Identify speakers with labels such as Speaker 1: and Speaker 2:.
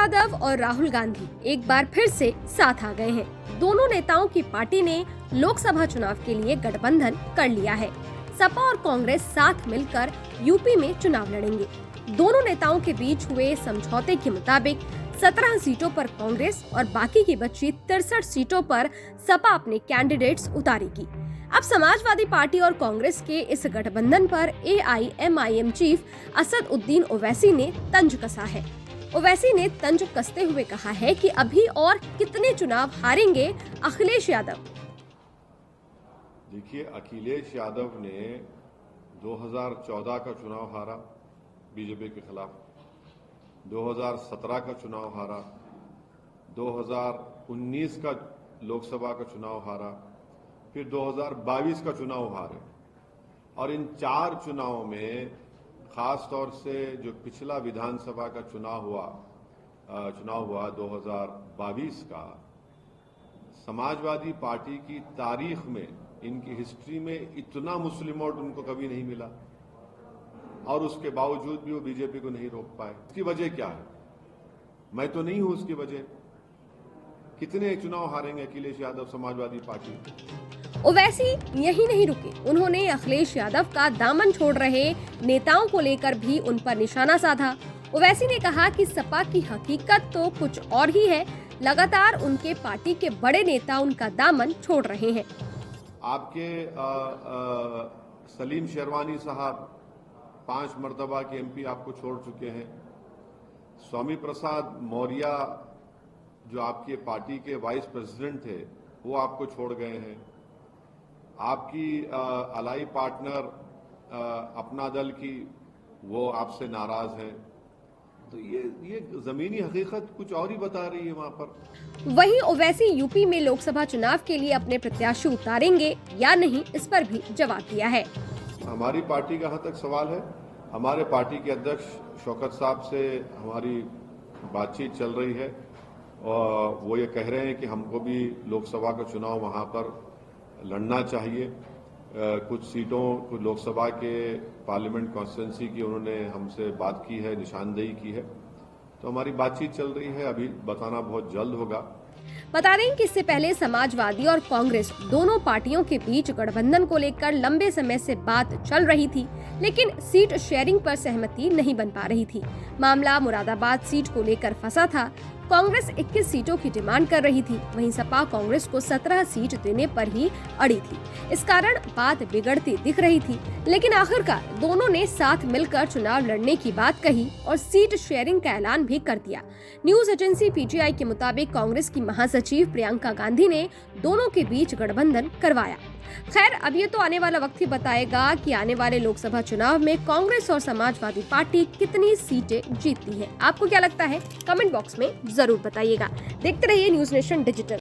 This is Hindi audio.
Speaker 1: यादव और राहुल गांधी एक बार फिर से साथ आ गए हैं। दोनों नेताओं की पार्टी ने लोकसभा चुनाव के लिए गठबंधन कर लिया है। सपा और कांग्रेस साथ मिलकर यूपी में चुनाव लड़ेंगे। दोनों नेताओं के बीच हुए समझौते के मुताबिक 17 सीटों पर कांग्रेस और बाकी की बची 63 सीटों पर सपा अपने कैंडिडेट्स उतारेगी। अब समाजवादी पार्टी और कांग्रेस के इस गठबंधन पर AIMIM चीफ असद-उद्दीन ओवैसी ने तंज कसा है। ओवैसी ने तंज कसते हुए कहा है कि अभी और कितने चुनाव हारेंगे अखिलेश यादव।
Speaker 2: देखिए, अखिलेश यादव ने 2014 का चुनाव हारा बीजेपी के खिलाफ, 2017 का चुनाव हारा, 2019 का लोकसभा का चुनाव हारा, फिर 2022 का चुनाव हारे। और इन 4 चुनावों में खास तौर से जो पिछला विधानसभा का चुनाव हुआ 2022 का, समाजवादी पार्टी की तारीख में, इनकी हिस्ट्री में इतना मुस्लिम वोट उनको कभी नहीं मिला और उसके बावजूद भी वो बीजेपी को नहीं रोक पाए। इसकी वजह क्या है? मैं तो नहीं हूं उसकी वजह। कितने चुनाव हारेंगे अखिलेश यादव समाजवादी पार्टी?
Speaker 1: ओवैसी यही नहीं रुके, उन्होंने अखिलेश यादव का दामन छोड़ रहे नेताओं को लेकर भी उन पर निशाना साधा। ओवैसी ने कहा कि सपा की हकीकत तो कुछ और ही है, लगातार उनके पार्टी के बड़े नेता उनका दामन छोड़ रहे हैं।
Speaker 2: आपके सलीम शेरवानी साहब 5 मर्तबा के MP आपको छोड़ चुके हैं। स्वामी प्रसाद मौर्य जो आपके पार्टी के वाइस प्रेसिडेंट थे, वो आपको छोड़ गए हैं। आपकी अलाई पार्टनर अपना दल की, वो आपसे नाराज हैं। तो ये जमीनी हकीकत कुछ और ही बता रही है वहां पर।
Speaker 1: वहीं ओवैसी यूपी में लोकसभा चुनाव के लिए अपने प्रत्याशी उतारेंगे या नहीं, इस पर भी जवाब दिया है।
Speaker 2: हमारी पार्टी का जहाँ तक सवाल है, हमारे पार्टी के अध्यक्ष शौकत साहब से हमारी बातचीत चल रही है और वो ये कह रहे हैं कि हमको भी लोकसभा का चुनाव वहां पर लड़ना चाहिए। कुछ सीटों, कुछ लोकसभा के पार्लियामेंट कॉन्स्टिट्यूंसी की उन्होंने हमसे बात की है, निशानदेही की है। तो हमारी बातचीत चल रही है, अभी बताना बहुत जल्द होगा।
Speaker 1: बता दें कि इससे पहले समाजवादी और कांग्रेस दोनों पार्टियों के बीच गठबंधन को लेकर लंबे समय से बात चल रही थी, लेकिन सीट शेयरिंग पर सहमति नहीं बन पा रही थी। मामला मुरादाबाद सीट को लेकर फंसा था। कांग्रेस 21 सीटों की डिमांड कर रही थी, वहीं सपा कांग्रेस को 17 सीट देने पर ही अड़ी थी। इस कारण बात बिगड़ती दिख रही थी, लेकिन आखिरकार दोनों ने साथ मिलकर चुनाव लड़ने की बात कही और सीट शेयरिंग का ऐलान भी कर दिया। न्यूज एजेंसी PTI के मुताबिक कांग्रेस की महासचिव प्रियंका गांधी ने दोनों के बीच गठबंधन करवाया। खैर, अब ये तो आने वाला वक्त ही बताएगा कि आने वाले लोकसभा चुनाव में कांग्रेस और समाजवादी पार्टी कितनी सीटें जीतती है। आपको क्या लगता है? कमेंट बॉक्स में जरूर बताइएगा। देखते रहिए न्यूज नेशन डिजिटल।